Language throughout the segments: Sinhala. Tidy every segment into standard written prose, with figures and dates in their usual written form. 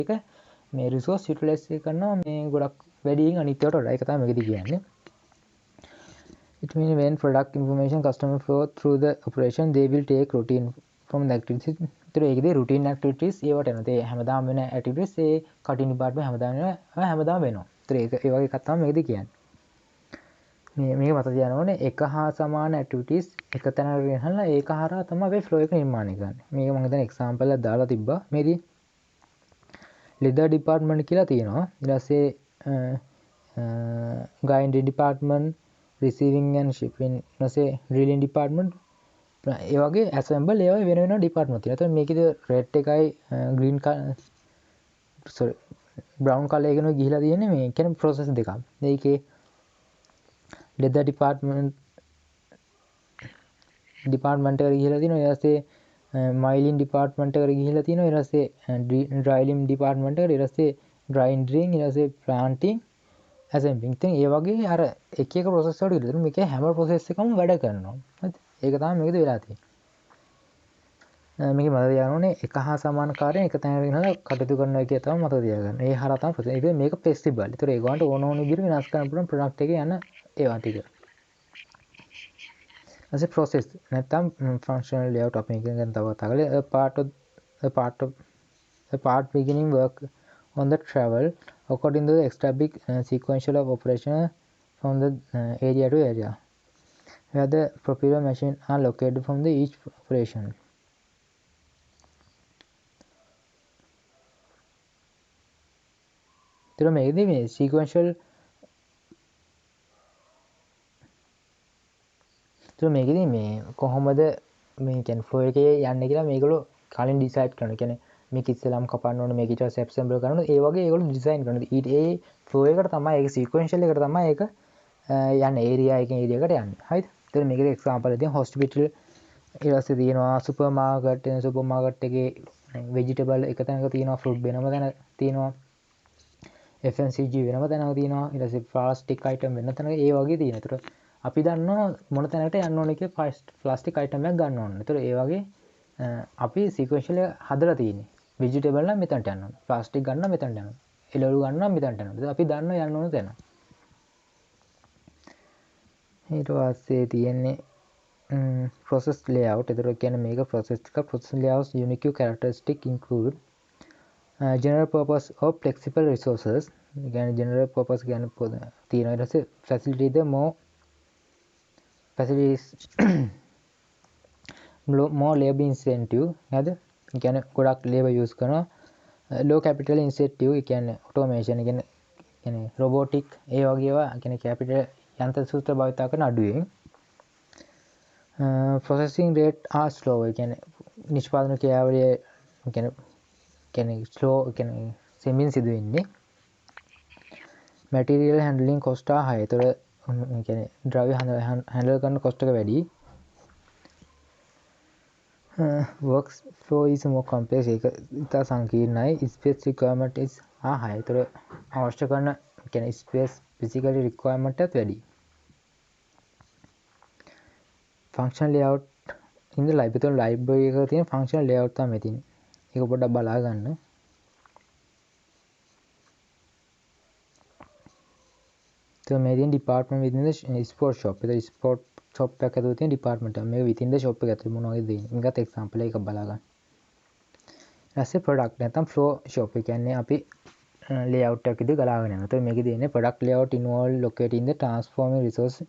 ඒක මේ රිසෝස් යුටිලයිස් කරනවා මේ ගොඩක් වැඩියෙන් අනිත් ඒවාට වඩා. ඒක තමයි මේකදී කියන්නේ. It means when product information customer flow through the operation they will take routine from the activities. ඒතර ඒකදී routine activities ඒවට එනවා. ඒ හැමදාම වෙන activities ඒ cutting department හැමදාම වෙනවා. ඒතර ඒක ඒ වගේ එකක් තමයි මේකදී කියන්නේ. මේක මත තියාගන්න ඕනේ එක හා සමාන activities එක තැනකට ගෙනහලා ඒක හරහා තමයි අපි flow එක නිර්මාණය කරන්නේ. මේක මම හිතන්නේ example එකක් දාලා තිබ්බා. මේදී leather department කියලා තියෙනවා. ඊට පස්සේ gyndry department, receiving and shipping, ඊට පස්සේ drilling department ඒ වගේ assemble ඒවා වෙන වෙනම department තියෙනවා. එතකොට මේකේ red එකයි green brown color එකනෝ ගිහිලා තියෙන්නේ මේ කියන්නේ process දෙකක්. මේකේ leather department එකට ගිහිලා තියෙනවා. ඊට පස්සේ miling department එකට ගිහිලා තියෙනවා. ඊට පස්සේ drilling department එකට, ඊට පස්සේ grinding, ඊට පස්සේ planting, assembling. ඉතින් ඒ වගේ අර එක එක process වලට ගිහින් මේකේ හැම process එකම වැඩ කරනවා. හරිද? ඒක තමයි මේකද වෙලා තියෙන්නේ. මේක මතක තියාගන්න ඕනේ එක හා සමාන කාර්යයෙන් එක තැනකට ගෙනලා කටයුතු කරන එක තමයි මතක තියාගන්න. ඒ හරහා තමයි process. ඒක මේක flexible. ඒතර ඒගොල්ලන්ට ඕන විදිහට වෙනස් කරන්න පුළුවන් product එකේ යන ඒවා ටික. as a process නැත්නම් functional layout අපි ඉගෙන තව කතා කරලා a part beginning work on the travel according to the established sequential of operation from the area to area where the proper machine are located from the each operation. ඒතර මේකදී මේ sequential මේකදී මේ කොහොමද මේ කියන්නේ flow එකේ යන්නේ කියලා මේගොල්ලෝ කලින් decide කරනවා. කියන්නේ මේක ඉස්සෙල්ලාම කපන්න ඕනේ, මේක ඊට පස්සේ assemble කරන්න ඕනේ. ඒ වගේ ඒගොල්ලෝ design කරනවා. ඊට ඒ flow එකට තමයි ඒක sequential එකට තමයි ඒක යන්නේ area එකකින් area එකට යන්නේ. හරිද? ඒතර මේකේ example එකක් hospital ඊට පස්සේ තියෙනවා supermarket එකේ vegetable එක තැනක තියෙනවා, fruit වෙනම තැනක තියෙනවා, FMCG වෙනම තැනක තියෙනවා, ඊට පස්සේ plastic item වෙන තැනක ඒ වගේ තියෙනවා. ඒතර අපි දන්නවා මොන තැනකට යන්න ඕනේ කියලා plastic item එකක් ගන්න ඕනේ. ඒතර ඒ වගේ අපි sequential එක හදලා තියෙන්නේ. vegetable නම් මෙතනට යන්න ඕනේ. plastic ගන්න නම් මෙතනට යන්න ඕනේ. එළවලු ගන්න නම් මෙතනට යන්න ඕනේ. අපි දන්නවා යන්න ඕනේ තැන. ඊට පස්සේ තියෙන්නේ process layout. ඒතර කියන්නේ මේක process එක. process layouts unique characteristic include general purpose of flexible resources. කියන්නේ general purpose කියන්නේ තියෙනවා. ඊට පස්සේ facility the more facilities more labor incentive. නේද? ඒ කියන්නේ ගොඩක් labor use කරනවා. low capital incentive ඒ කියන්නේ automation ඒ කියන්නේ robotic ඒ වගේ ඒවා කියන්නේ capital යන්ත්‍ර සූත්‍ර භාවිත කරන අඩුවෙන්. processing rate are slow. ඒ කියන්නේ නිෂ්පාදන ක්‍රියාවලිය කියන්නේ slow කියන්නේ සෙමින් සිදු වෙන්නේ. material handling cost are high. ඒතර කියන්නේ ද්‍රව්‍ය handle කරන cost එක වැඩි. work flow is more complex. ඒක ඉතා සංකීර්ණයි. space requirement is high. ඒතර අවශ්‍ය කරන කියන්නේ space physically requirement එකත් වැඩි. functional layout in the library එකක තියෙන functional layout තමයි තියෙන්නේ. ඒක පොඩ්ඩක් බලා ගන්න. So මේ තියෙන department within the sport shop. ඒක sport shop එක ඇතුළේ තියෙන department එක. මේක within the shop එක ඇතුළේ මොනවා වගේ දෙන්නේ. මේකත් example එකක් බලා ගන්න. ඊට product නැත්නම් flow shop එක කියන්නේ අපි layout එකක් විදිහට ගලාගෙන යනවා. ඒතකොට මේකේ තියෙන්නේ product layout involve locating the transforming resource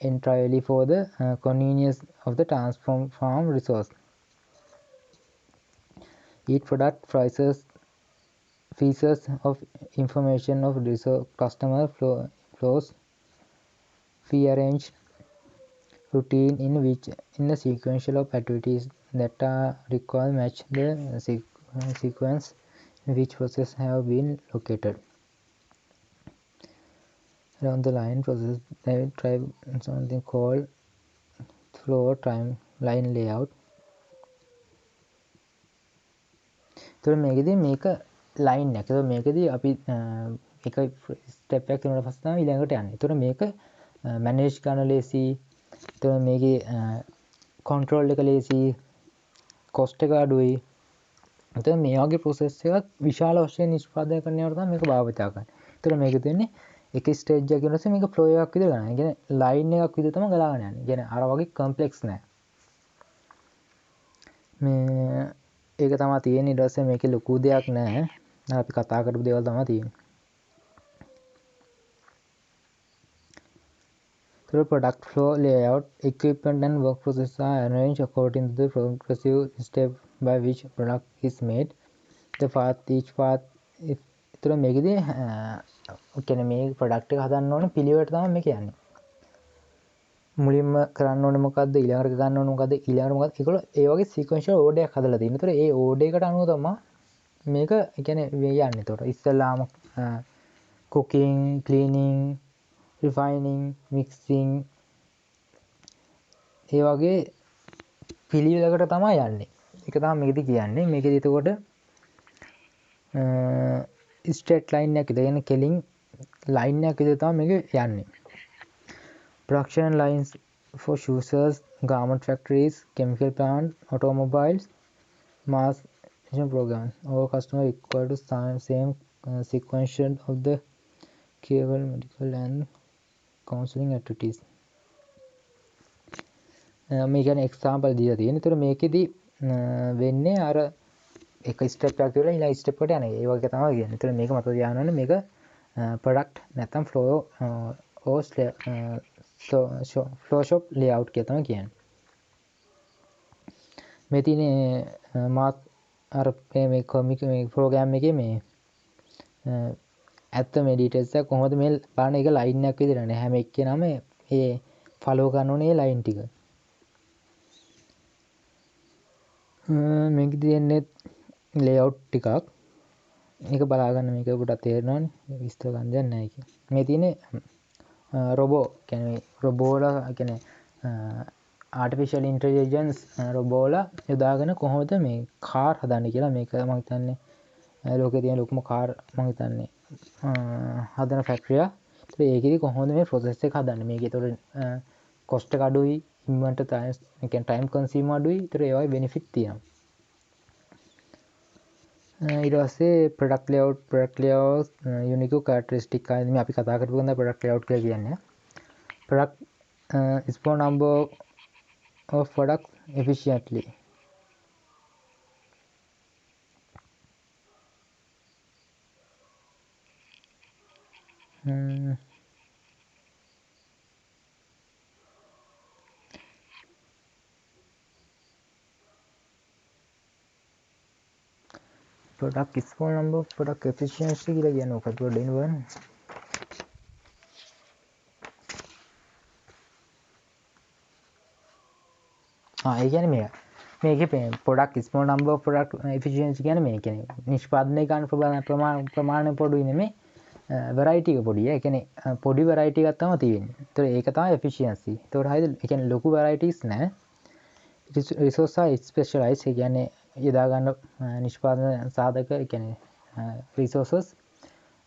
entirely for the convenience of the transform resource. Each product features of information of resource customer flows pre-arranged routine in the sequential of activities that are required match the sequence in which process have been located. Around the line process they try something called flow timeline layout. So මේකදී මේක line එක. So මේකදී අපි එක step එකක් තුනට පස්සේ තමයි ඊළඟට යන්නේ. ඒතර මේක manage කරන ලේසි. ඒතර මේකේ control එක ලේසි. cost එක අඩුයි. එතකොට මේ වගේ process එකක් විශාල වශයෙන් නිෂ්පාදනය කරනවට තමයි මේක භාවිතා කරන්නේ. එතකොට මේක තියෙන්නේ එක ස්ටේජ් එකකින් ඊට පස්සේ මේක ෆ්ලෝ එකක් විදිහට ගන්නවා. ඒ කියන්නේ ලයින් එකක් විදිහට තමයි ගලාගෙන යන්නේ. කියන්නේ අර වගේ කම්ප්ලෙක්ස් නෑ. මේ ඒක තමයි තියෙන්නේ. ඊට පස්සේ මේකේ ලොකු දෙයක් නෑ. අපි කතා කරපු දේවල් තමයි තියෙන්නේ. Through product flow layout, equipment and work processes are arranged according to the progressive step by which product is made. The path, each path, ඒතර මේකදී කියන්නේ මේ ප්‍රොඩක්ට් එක හදන්න ඕනේ පිළිවෙලට තමයි මේ කියන්නේ. මුලින්ම කරන්න ඕනේ මොකද්ද, ඊළඟට ගන්න ඕනේ මොකද්ද, ඊළඟට මොකද්ද, ඒකවල ඒ වගේ සීක්වෙන්ෂල් ඕඩර් එකක් හදලා තියෙනවා. ඒතර ඒ ඕඩර් එකට අනුව තමයි මේක කියන්නේ මේ යන්නේ. ඒතර ඉස්සෙල්ලාම cooking, cleaning, refining, mixing ඒ වගේ පිළිවෙලකට තමයි යන්නේ. ඒක තමයි මේකදී කියන්නේ. මේකදී එතකොට ස්ට්‍රේට් ලයින් එකක් විතර කියන්නේ කෙලින් ලයින් එකක් විතර තමයි මේක යන්නේ. Production lines for shoes, garment factories, chemical plants, automobiles, mass production programs. All customers require to same sequential of the cable, medical and counseling activities. මේ කියන්නේ එක්සැම්පල් දීලා තියෙනවා. ඒතර මේකෙදි වෙන්නේ අර එක ස්ටෙප් එකක් කියලා ඊළඟ ස්ටෙප් එකට යන්නේ. ඒ වගේ තමයි කියන්නේ. ඒතර මේක මතක තියාගන්න ඕනේ මේක ප්‍රොඩක්ට් නැත්නම් ෆ්ලෝ ෂොප් ලේඅවුට් කියලා තමයි කියන්නේ. මේ තියෙන්නේ මාත් අර මේ ප්‍රෝග්‍රෑම් එකේ මේ ඇත්ත මේ ඩීටේල්ස් එක කොහොමද මේ බලන්න එක ලයින් එකක් විදිහට නේ හැම එක්කෙනාම ඒ ෆලෝ කරන්න ඕනේ ලයින් ටික. මේක තියෙන්නේ ලේඅවුට් ටිකක්. මේක බලා ගන්න මේක පොඩ්ඩක් තේරෙනවනේ. විස්තර ගන්න දෙයක් නැහැ ඒක. මේ තියෙන්නේ රොබෝ කියන්නේ රොබෝලා කියන්නේ ආටිෆිෂල් ඉන්ටෙලිජන්ස් රොබෝලා යොදාගෙන කොහොමද මේ කාර් හදන්නේ කියලා මේක මම හිතන්නේ ලෝකේ තියෙන ලොකුම කාර් මම හිතන්නේ හදන ෆැක්ටරිය. ඒත් ඒකෙදි කොහොමද මේ ප්‍රොසෙස් එක හදන්නේ මේක ඒතකොට කොස්ට් එක අඩුයි ඉන්වෙන්ටර් ටයිම් කන්සියුම් අඩුයි. ඒතර ඒ වගේ බෙනිෆිට් තියෙනවා. ඊට පස්සේ ප්‍රොඩක්ට් ලේඅවුට් යුනික් කැරක්ටරිස්ටික් ආදී මේ අපි කතා කරපු ගමන් ප්‍රොඩක්ට් ලේඅවුට් කියලා කියන්නේ. Product small number of products efficiently. Product small number of product efficiency කියලා කියන්නේ ඔකට පොඩ්ඩක් බලන්න. ඒ කියන්නේ මේකේ product small number of product efficiency කියන්නේ මේ කියන්නේ නිෂ්පාදනය කරන ප්‍රමාණය පොඩුයි නෙමෙයි variety එක පොඩි. ඒ කියන්නේ පොඩි variety එකක් තමයි තියෙන්නේ. ඒතකොට ඒක තමයි efficiency. ඒතකොට හරියද? ඒ කියන්නේ ලොකු varieties නැහැ. resource are specialized. ඒ කියන්නේ යොදා ගන්න නිෂ්පාදන සාධක ඒ කියන්නේ resources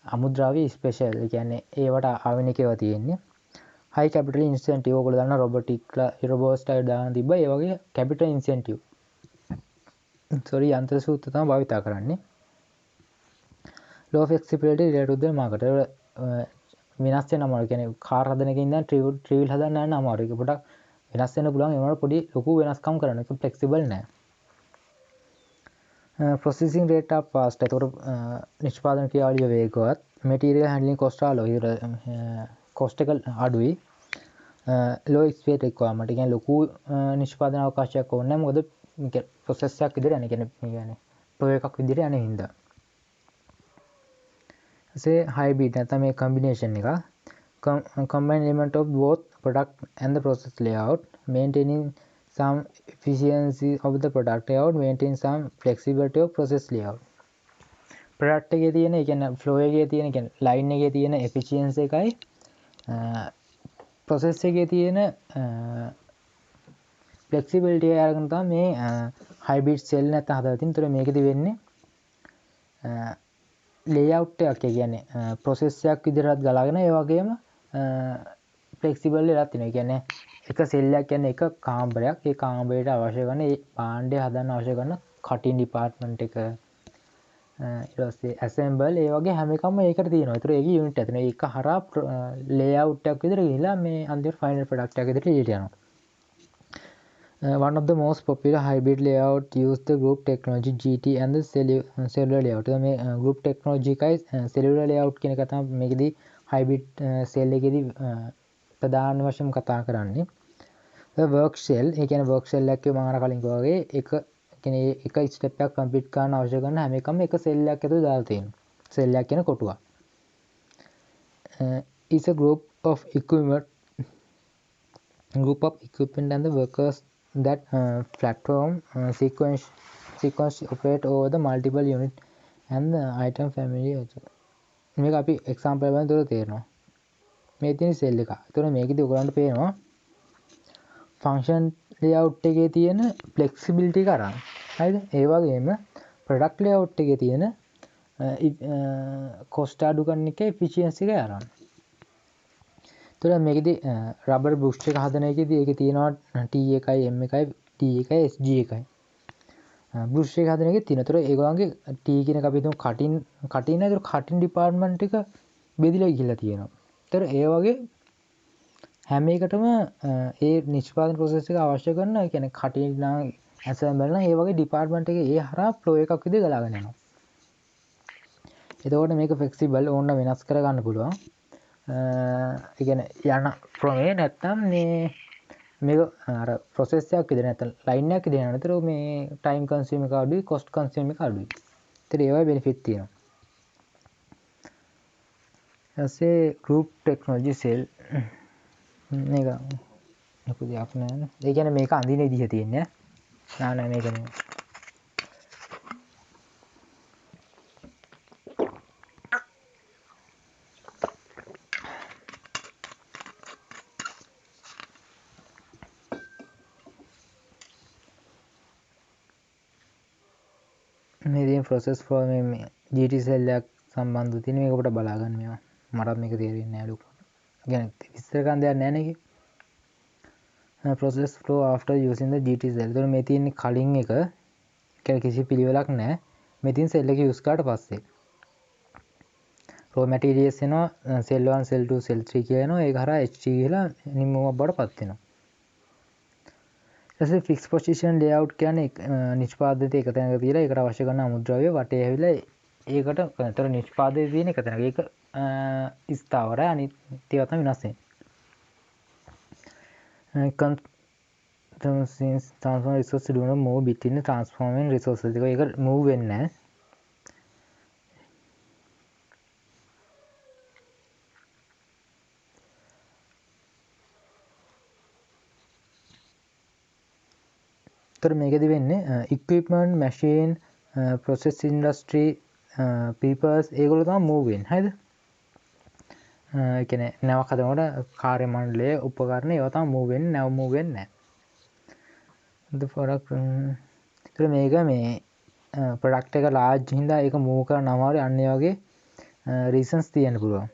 අමුද්‍රව්‍ය ස්පෙෂල්. ඒ කියන්නේ ඒවට ආවෙනික ඒවා තියෙන්නේ. high capital incentive ඔයගොල්ලෝ දන්නා රොබෝට් ස්ටයිල් දාන තිබ්බා. ඒ වගේ capital incentive. යන්ත්‍ර සූත්‍ර තමයි භාවිත කරන්නේ. low flexibility related to the market. වෙනස් වෙන අමාරු. කියන්නේ කාර් හදන එකේ ඉඳන් ට්‍රිවිල් හදන්න යන අමාරු. ඒක පොඩක් වෙනස් වෙන්න පුළුවන්. ඒ වුණාට පොඩි ලොකු වෙනස්කම් කරන්න. ඒක ෆ්ලෙක්සිබල් නෑ. processing rate are fast. ඒතකොට නිෂ්පාදන ක්‍රියාවලිය වේගවත්. material handling cost are low. cost එක අඩුයි. low space requirement. ඒ කියන්නේ ලොකු නිෂ්පාදන අවකාශයක් ඕනේ නැහැ. මොකද process එකක් විදිහට යන්නේ. කියන්නේ ප්‍රෝ එකක් විදිහට යන්නේ හින්දා. say hybrid නැත්නම් මේ combination එක combine element of both product and the process layout, maintaining some efficiency of the product layout, maintain some flexibility of process layout. product එකේ තියෙන ඒ කියන්නේ flow එකේ තියෙන ඒ කියන්නේ line එකේ තියෙන efficiency එකයි process එකේ තියෙන flexibility එක අරගෙන තමයි මේ hybrid cell නැත්නම් හදලා තියෙන්නේ. ඒතර මේකෙදි වෙන්නේ layout එකක් කියන්නේ process එකක් විදිහටත් ගලාගෙන ඒ වගේම flexible වෙලා තියෙනවා. ඒ කියන්නේ එක සෙල් එකක් කියන්නේ එක කාමරයක්. ඒ කාමරයට අවශ්‍ය කරන ඒ භාණ්ඩය හදන්න අවශ්‍ය කරන කටින් ඩිපාර්ට්මන්ට් එක ඊට පස්සේ ඇසෙම්බල් ඒ වගේ හැම එකම ඒකට තියෙනවා. ඒතර ඒකේ යුනිට් ඇතුළේ ඒක හරහා ලේඅවුට් එකක් විදිහට ගිහිලා මේ අන්තිම ෆයිනල් ප්‍රොඩක්ට් එකක් විදිහට එළියට යනවා. One of the most popular hybrid layout use the group technology GT and the cellular layout. මේ group technology එකයි cellular layout කියන එක තමයි මේකෙදි hybrid cell එකේදී ප්‍රධාන වශයෙන් කතා කරන්නේ. The work cell ඒ කියන්නේ work cell එකක් මම අර කලින් කිව්වා වගේ එක කියන්නේ එක ස්ටෙප් එකක් කම්ප්ලීට් කරන්න අවශ්‍ය කරන හැම එකම එක සෙල් එකක් ඇතුළේ දාලා තියෙනවා. සෙල් එකක් කියන කොටුවක්. Is a group of equipment and the workers that platform sequence operate over the multiple unit and the item family also. මේක අපි එක්සැම්පල් එකෙන් දුර තේරෙනවා. මේ තියෙන සෙල් එක. ඒතකොට මේකෙදි ඔයගලන්ට පේනවා ෆන්ක්ෂන් ලේඅවුට් එකේ තියෙන ෆ්ලෙක්සිබිලිටි එක අරන්. හරිද? ඒ වගේම ප්‍රොඩක්ට් ලේඅවුට් එකේ තියෙන කොස්ට් අඩු කරන එකේ එෆිෂියන්සි එක අරන්. ඒතකොට මේකෙදි රබර් බුෂ් එක හදන එකේදී ඒකේ තියෙනවා T1යි M1යි T1යි SG1යි. බුෂ් එක හදන එකේ තියෙනවා. ඒතකොට ඒගොල්ලන්ගේ T කියන එක අපි හිතමු කටින් නේද? කටින් ඩිපාර්ට්මන්ට් එක බෙදිලා ගිහිල්ලා තියෙනවා. ඒතකොට ඒ වගේ හැම එකටම ඒ නිෂ්පාදන ප්‍රොසෙස් එක අවශ්‍ය කරන ඒ කියන්නේ කටින් නම් ඇසෙම්බල් නම් ඒ වගේ ඩිපාර්ට්මන්ට් එකේ ඒ හරහා ෆ්ලෝ එකක් විදිහට ගලාගෙන යනවා. එතකොට මේක ෆ්ලෙක්සිබල් ඕන වෙනස් කරගන්න පුළුවන්. ඒ කියන්නේ යන ක්‍රමේ නැත්තම් මේක අර ප්‍රොසෙස් එකක් විදිහට නැත්තම් ලයින් එකක් විදිහට යනවා. ඒතර මේ ටයිම් කන්සියුම් එක අඩුයි, කොස්ට් කන්සියුම් එක අඩුයි. ඒතර ඒවයි බෙනිෆිට් තියෙනවා. ඊපස්සේ group technology cell මේක ලොකු දෙයක් නෑ. ඒ කියන්නේ මේක අඳින විදිහ තියෙන්නේ. නෑ මේක නෙමෙයි. මේ තියෙන process flow මේ GT cell එකක් සම්බන්ධ තියෙන මේක ඔබට බලා ගන්න මේවා. මටත් මේක තේරෙන්නේ නෑ ලොකු. කියන්නේ විස්තර කරන්න දෙයක් නෑ නේ. process flow after using the GT cell. එතකොට මේ තියෙන්නේ කලින් එක කියන්නේ කිසි පිළිවෙලක් නැහැ. මේ තියෙන සෙල් එක යූස් කරාට පස්සේ raw materials එනවා cell 1 cell 2 cell 3 කියලා එනවා. ඒක හරහා HT කියලා නිම්මවක් බවට පත් වෙනවා. ඊට පස්සේ fixed position layout කියන්නේ නිෂ්පාදිත එක තැනක තියලා ඒකට අවශ්‍ය කරන අමුද්‍රව්‍ය වටේ ඇවිල්ලා ඒකට අතර නිෂ්පාදනය තියෙන එක තැනක ඒක ස්ථාවරයි අනිත් ඒවා තමයි වෙනස් වෙන්නේ. Transform resource do not move between the transforming resources. ඒක move වෙන්නේ නැහැ. ඒතර මේකෙදි වෙන්නේ equipment, machine, process industry, peoples ඒගොල්ලෝ තමයි move වෙන්නේ. හරිද? ඒ කියන්නේ නැවක් හදනකොට කාර්ය මණ්ඩලය උපකරණ ඒවා තමයි move වෙන්නේ. නැව move වෙන්නේ නැහැ. the product ඒතර මේක මේ ප්‍රොඩක්ට් එක large හින්දා ඒක move කරන්න අමාරුයි. අන්න ඒ වගේ reasons තියෙන්න පුළුවන්.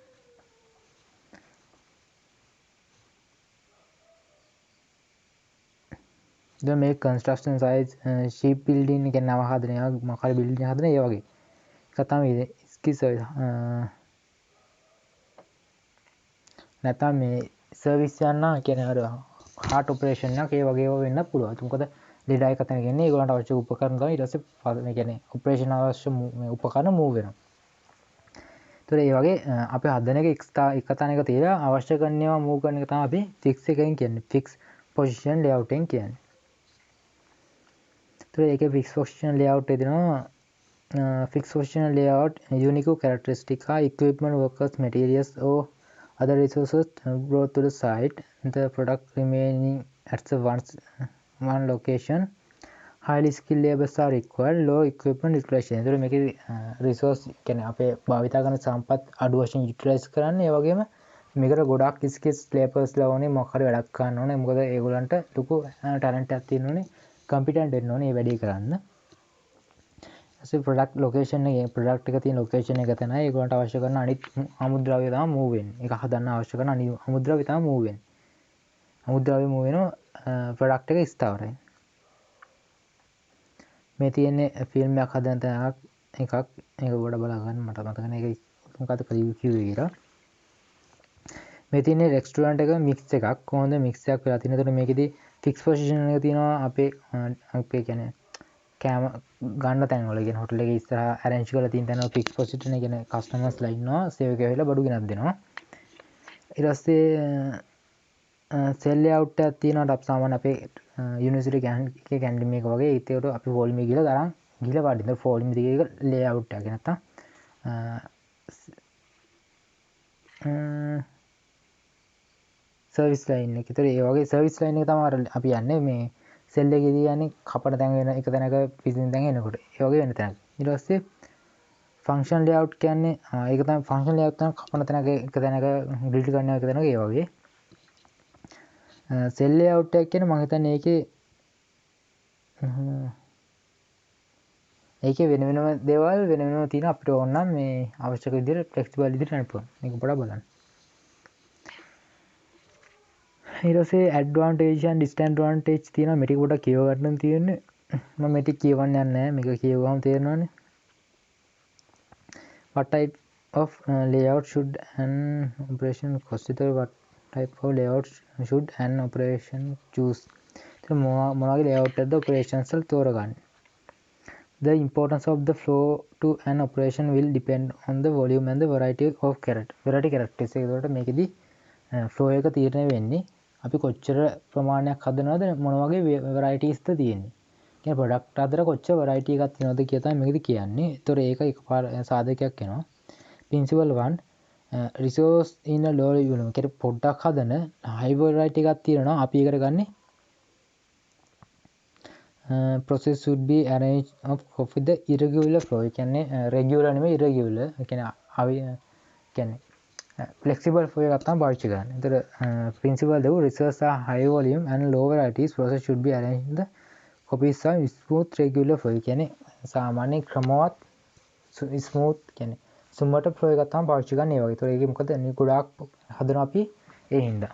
දැන් මේ construction size ship building එක නව හදන ඒවා මොකක් හරි building හදන ඒ වගේ. ඒක තමයි skills නැත්නම් මේ service යන කියන්නේ අර heart operation එකක් ඒ වගේ ඒවා වෙන්න පුළුවන්. මොකද ලීඩර් එක තැනක ඉන්නේ ඒගොල්ලන්ට අවශ්‍ය උපකරණ තමයි ඊට පස්සේ මේ කියන්නේ operation අවශ්‍ය උපකරණ move වෙනවා. ඒතර ඒ වගේ අපි හදන එක එක තැනක තියලා අවශ්‍ය කරන ඒවා move කරන එක තමයි අපි fix එකෙන් කියන්නේ. fix position layout එකෙන් කියන්නේ. ඒකේ fixed position layout එක දෙනවා. Fixed position layout unique characteristic are equipment, workers, materials or other resources brought to the site. The product remaining at the one location. Highly skilled laborers are required. Low equipment utilization. ඒතර මේකේ resource කියන්නේ අපේ භාවිතා කරන සම්පත් අඩු වශයෙන් utilize කරන්න. ඒ වගේම මේකට ගොඩක් skills laborers ලා ඕනේ මොකක් හරි වැඩක් කරන්න ඕනේ. මොකද ඒගොල්ලන්ට ලොකු talent එකක් තියෙන්න ඕනේ. competent වෙන්න ඕනේ මේ වැඩේ කරන්න. ඊට product location එකේ product එක තියෙන location එක තමයි ඒගොල්ලන්ට අවශ්‍ය කරන අනිත් අමුද්‍රව්‍ය තමයි move වෙන්නේ. ඒක හදන්න අවශ්‍ය කරන අනිත් අමුද්‍රව්‍ය තමයි move වෙන්නේ. අමුද්‍රව්‍ය move වෙනවා product එක ස්ථාවරයි. මේ තියෙන්නේ ෆිල්ම් එකක් හදන තැනක් එකක්. ඒක ගොඩ බලා ගන්න මට මතක නැහැ ඒක මොකද්ද කිව්වේ කියලා. මේ තියෙන්නේ රෙස්ටුරන්ට් එක මික්ස් එකක්. කොහොමද මික්ස් එකක් වෙලා තියෙන්නේ? එතකොට මේකෙදි ෆික්ස් පොසිෂන් එක තියෙනවා අපේ කියන්නේ කෑම ගන්න තැන්වල කියන්නේ හොටල් එකේ ඉස්සරහා arrange කරලා තියෙන තැන ෆික්ස් පොසිෂන් එක කියන්නේ කස්ටමර්ස්ලා ඉන්නවා සේව් එක වෙලා බඩු ගෙනත් දෙනවා. ඊට පස්සේ සෙල් ලේඅවුට් එකක් තියෙනවා අප සාමාන්‍ය අපේ යුනිවර්සිටි එකේ කැන්ටින් එක වගේ. ඒකට අපි ෆෝල්මි ගිහලා තරම් ගිහලා පාටින්ද ෆෝල්මි දිගේ එක ලේඅවුට් එකක් නැත්තම් සර්විස් ලයින් එක. ඒතර ඒ වගේ සර්විස් ලයින් එක තමයි අපි යන්නේ මේ සෙල් එකේදී යන්නේ කපන තැන් වෙන එක තැනක පිසින තැන් එනකොට. ඒ වගේ වෙන තැනක. ඊට පස්සේ ෆන්ක්ෂන් ලේඅවුට් කියන්නේ ඒක තමයි ෆන්ක්ෂන් ලේඅවුට් තමයි කපන තැනක එක තැනක ඩිලීට් කරන එක තැනක ඒ වගේ. සෙල් ලේඅවුට් එක කියන්නේ මම හිතන්නේ ඒකේ වෙන වෙනම දේවල් වෙන වෙනම තියෙන අපිට ඕන නම් මේ අවශ්‍ය විදිහට ෆ්ලෙක්සිබල් විදිහට යන්න පුළුවන්. මේක පොඩ්ඩක් බලන්න. ඊට පස්සේ ඇඩ්වාන්ටේජ් and disadvantage තියෙනවා. මේක පොඩ්ඩක් කියව ගන්න තියෙන්නේ. මම මේක කියවන්න යන්නේ නැහැ. මේක කියවුවම තේරෙනවනේ. What type of layout should an operation consider? What type of layout should an operation choose? මොනවගේ layout එකද operations වල තෝරගන්නේ? The importance of the flow to an operation will depend on the volume and the variety of characters. ඒකට මේකෙදි flow එක තීරණය වෙන්නේ අපි කොච්චර ප්‍රමාණයක් හදනවද මොන වගේ varieties ද තියෙන්නේ. කියන්නේ product අතර කොච්චර variety එකක් තියෙනවද කියලා තමයි මේකෙදි කියන්නේ. ඒතොර ඒක එකපාර සාධකයක් එනවා. Principle 1 resource in a low volume. කියන්නේ පොඩ්ඩක් හදන high variety එකක් තියෙනවා අපි ඒකට ගන්නේ process should be arranged of the irregular flow. කියන්නේ regular නෙමෙයි irregular. කියන්නේ flexible flow එකක් තමයි පාවිච්චි කරන්නේ. ඒතර principle 2 resources are high volume and low varieties. Process should be arranged the copies are smooth regular flow. කියන්නේ සාමාන්‍ය ක්‍රමවත් smooth කියන්නේ සුමට flow එකක් තමයි පාවිච්චි කරන්නේ ඒ වගේ. ඒතර ඒකේ මොකද ගොඩාක් හදනවා අපි ඒ හින්දා.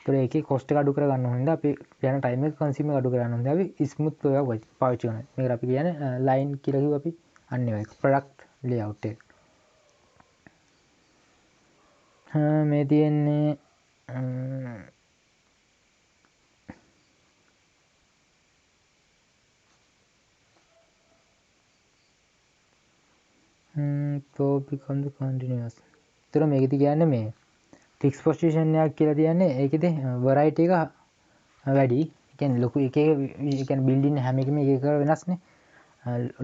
ඒතර ඒකේ cost එක අඩු කරගන්න ඕන හින්දා අපි යන time එක consume එක අඩු කරගන්න ඕන හින්දා අපි smooth flow එකක් පාවිච්චි කරනවා. මේකට අපි කියන්නේ line කියලා කිව්ව අපි අන්න ඒ වගේ product layout එක. මේ තියෙන්නේ flow becomes continuous. ඒතර මේකෙදි කියන්නේ මේ fix position එකක් කියලා කියන්නේ ඒකෙදි variety එක වැඩි. ඒ කියන්නේ ලොකු එක එක ඒ කියන්නේ building හැම එකම එක එක වෙනස්නේ.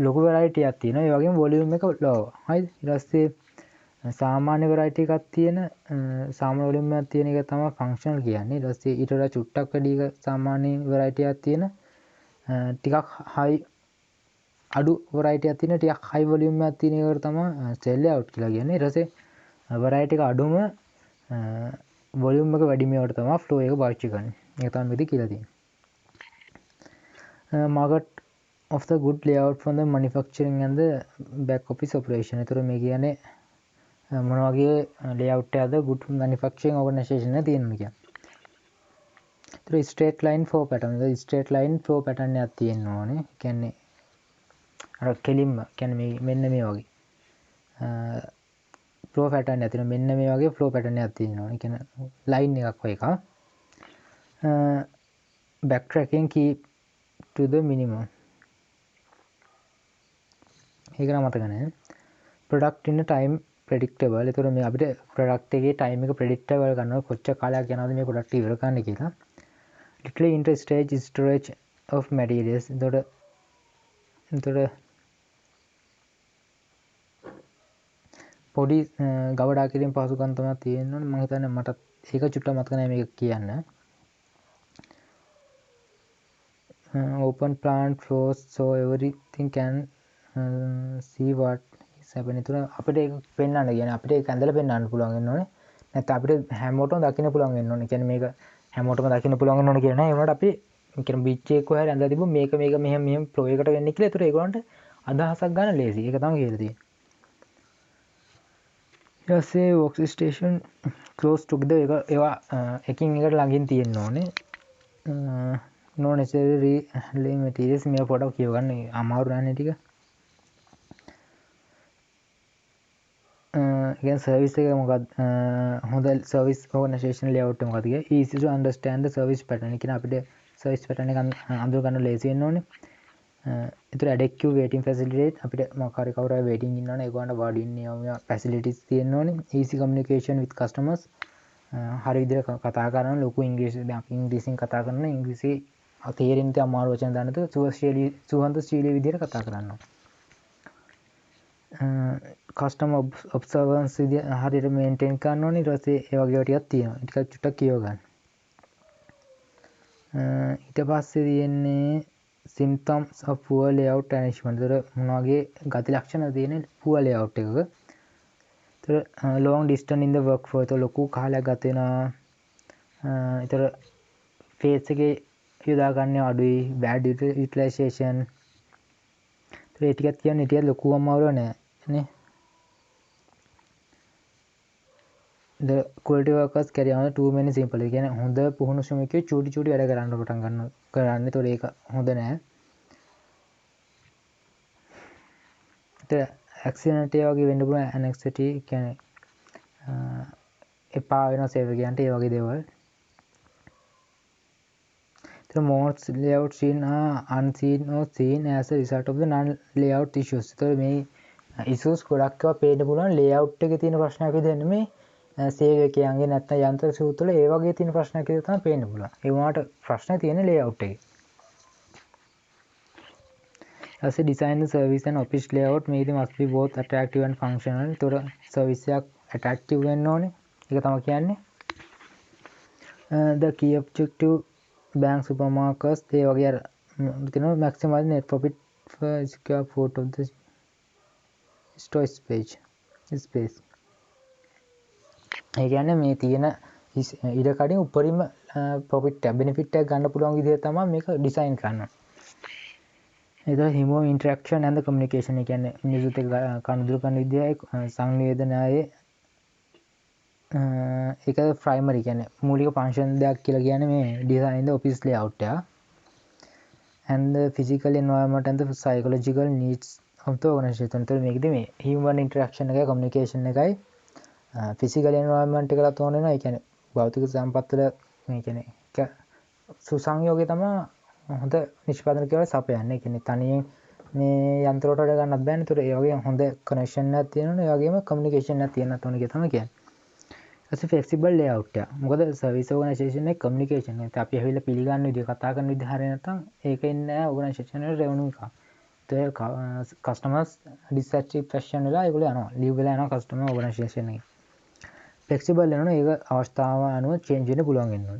ලොකු variety එකක් තියෙනවා. ඒ වගේම volume එක low. හරිද? ඊට පස්සේ සාමාන්‍ය variety එකක් තියෙන සාමාන්‍ය volume එකක් තියෙන එක තමයි functional කියන්නේ. ඊට පස්සේ ඊට වඩා චුට්ටක් වැඩි එක සාමාන්‍ය variety එකක් තියෙන ටිකක් high අඩු variety එකක් තියෙන ටිකක් high volume එකක් තියෙන එකට තමයි cell layout කියලා කියන්නේ. ඊට පස්සේ variety එක අඩුම volume එක වැඩි මේවට තමයි flow එක පාවිච්චි කරන්නේ. ඒක තමයි මෙතන කියලා තියෙන්නේ. Market of the good layout from the manufacturing and the back office operation. ඒතර මේ කියන්නේ මොන වගේ layout එකද good manufacturing organization එක තියෙනවා කියන්නේ. ඒතර straight line flow pattern. ඒ straight line flow pattern එකක් තියෙන්න ඕනේ. කියන්නේ අර කෙලින්ම කියන්නේ මේ මෙන්න මේ වගේ flow pattern එකක් තියෙනවා. මෙන්න මේ වගේ flow pattern එකක් තියෙන්න ඕනේ. කියන්නේ line එකක් වගේ එකක්. Backtracking keep to the minimum. ඒක නම් මතක නැහැ. Product in a time predictable. ඒතර මේ අපිට product එකේ time එක predictable කරනවා කොච්චර කාලයක් යනවද මේ product ඉවර කරන්න කියලා. Literally into stage storage of materials. එතකොට පොඩි ගවඩා කිරීම පහසුකම් තමයි තියෙන්නේ. මම හිතන්නේ මට ඒක චුට්ටක් මතක නැහැ මේක කියන්න. Open plant flows so everything can see what is happening. ඒතර අපිට ඒක පෙන්වන්න කියන්නේ අපිට ඒක ඇඳලා පෙන්වන්න පුළුවන් වෙන්න ඕනේ. නැත්නම් අපිට හැමෝටම දකින්න පුළුවන් වෙන්න ඕනේ. කියන්නේ මේක හැමෝටම දකින්න පුළුවන් වෙන්න ඕනේ කියලා නෑ. ඒ වුණාට අපි කියන බීච් එක කොහේ හරි ඇඳලා තිබ්බොත් මේක මෙහෙම flow එකකට වෙන්නේ කියලා. ඒතර ඒගොල්ලන්ට අදහසක් ගන්න ලේසි. ඒක තමයි කියලා තියෙන්නේ. ඊට පස්සේ workstation close together ඒවා එකින් එකට ළඟින් තියෙන්න ඕනේ. no necessary materials මේ පොඩක් කියවගන්න අමාරු නෑනේ ටික. again service එක මොකක්ද හොඳ service organization layout එක මොකක්ද කියලා easy to understand the service pattern කියන අපිට service pattern එක අඳුර ගන්න ලේසි වෙන්න ඕනේ. ඒතර adequate waiting facilities අපිට මොකක් හරි කවුරු හරි waiting ඉන්නවනේ ඒගොල්ලන්ට වාඩි වෙන්න facilities තියෙන්න ඕනේ. easy communication with customers හරි විදිහට කතා කරන ලොකු ඉංග්‍රීසියෙන් කතා කරන ඉංග්‍රීසි තේරෙන්න තේ අමාරු වචන දාන්න තු සුහන්දශීලී විදිහට කතා කරන්න. කස්ටමර් ඔබ්සර්වන්ස් හරියට මේන්ටේන් කරන්න ඕනේ. ඊට පස්සේ ඒ වගේ ටිකක් තියෙනවා. ටිකක් චුට්ටක් කියව ගන්න. ඊට පස්සේ තියෙන්නේ symptoms of poor layout arrangement. ඒතර මොන වගේ ගති ලක්ෂණ තියෙන poor layout එකක. ඒතර long distance in the workflow. ඒතර ලොකු කාලයක් ගත වෙනවා. ඒතර face එකේ යොදා ගන්න අඩුයි. bad utilization. ඒතර ඒ ටිකක් කියන්නේ ටිකක් ලොකු අමාරුවක් නෑ නේ. the quality workers carry on too many simple. ඒ කියන්නේ හොඳ පුහුණු ශ්‍රමිකයෝ චූටි චූටි වැඩ කරන්න පටන් ගන්නවා. කරන්නේ. ඒතර ඒක හොඳ නෑ. ඒතර accident ඒ වගේ වෙන්න පුළුවන් anxiety කියන්නේ එපා වෙන සේවකයන්ට ඒ වගේ දේවල්. The most layout seen are unseen or seen as a result of the non-layout issues. So මේ issues ගොඩක් ඒවා පේන්න පුළුවන් layout එකේ තියෙන ප්‍රශ්නයක් විදිහට නෙමෙයි සේවකයන්ගේ නැත්නම් යන්ත්‍ර සූත්‍රවල ඒ වගේ තියෙන ප්‍රශ්නයක් විදිහට තමයි පේන්න පුළුවන්. ඒ වුණාට ප්‍රශ්නේ තියෙන්නේ layout එකේ. As a design the service and office layout මේකේ must be both attractive and functional. ඒතර service එකක් attractive වෙන්න ඕනේ. ඒක තමයි කියන්නේ. The key objective bank supermarkets they වගේ අර තියෙනවා maximize net profit per square foot of the store space. ඒ කියන්නේ මේ තියෙන ඉඩ කඩින් උපරිම profit එක benefit එක ගන්න පුළුවන් විදිහ තමයි මේක design කරන්නේ. ඒතර human interaction and the communication ඒ කියන්නේ මිනිසුත් එක්ක කනුදුරු කරන විදිහයි සංවේදනයයි ඒක ප්‍රයිමරි කියන්නේ මූලික ෆන්ක්ෂන් දෙයක් කියලා කියන්නේ මේ design the office layout එක. and the physical environment and the psychological needs of the organization. ඒතර මේකදී මේ human interaction එකයි communication එකයි physical environment එකකට ඕන වෙනවා. ඒ කියන්නේ භෞතික සම්පත් වල මේ කියන්නේ සුසංයෝගය තමයි හොඳ නිෂ්පාදන කියලා සපයන්නේ. ඒ කියන්නේ තනියෙන් මේ යන්ත්‍ර වලට වැඩ ගන්නත් බෑනේ. ඒතර ඒ වගේ හොඳ කනෙක්ෂන් එකක් තියෙනවනේ. ඒ වගේම කමියුනිකේෂන් එකක් තියෙන්නත් ඕනේ කියලා තමයි කියන්නේ. ඊට ෆ්ලෙක්සිබල් ලේඅවුට් එක. මොකද සර්විස් ඕගනයිසේෂන් එක කමියුනිකේෂන් එක. අපි ඇවිල්ලා පිළිගන්න විදිය කතා කරන විදිය හරිය නැත්නම් ඒක ඉන්නේ නැහැ ඕගනයිසේෂන් වල රෙවෙනියු එක. ඒතර කස්ටමර්ස් ඩිසැටිස්ෆැක්ෂන් වෙලා ඒගොල්ලෝ යනවා. ලීව් වෙලා යනවා කස්ටමර් ඕගනයිසේෂන් එකේ. ෆ්ලෙක්සිබල් වෙනවා. ඒක අවස්ථාව අනුව චේන්ජ් වෙන්න පුළුවන් වෙනවා.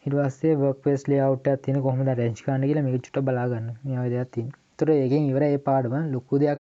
ඊට පස්සේ workplace layout එකක් තියෙන කොහොමද arrange කරන්න කියලා මේක චුට්ටක් බලා ගන්න. මේ වගේ දෙයක් තියෙනවා. ඒතර ඒකෙන් ඉවරයි මේ පාඩම. ලොකු දෙයක්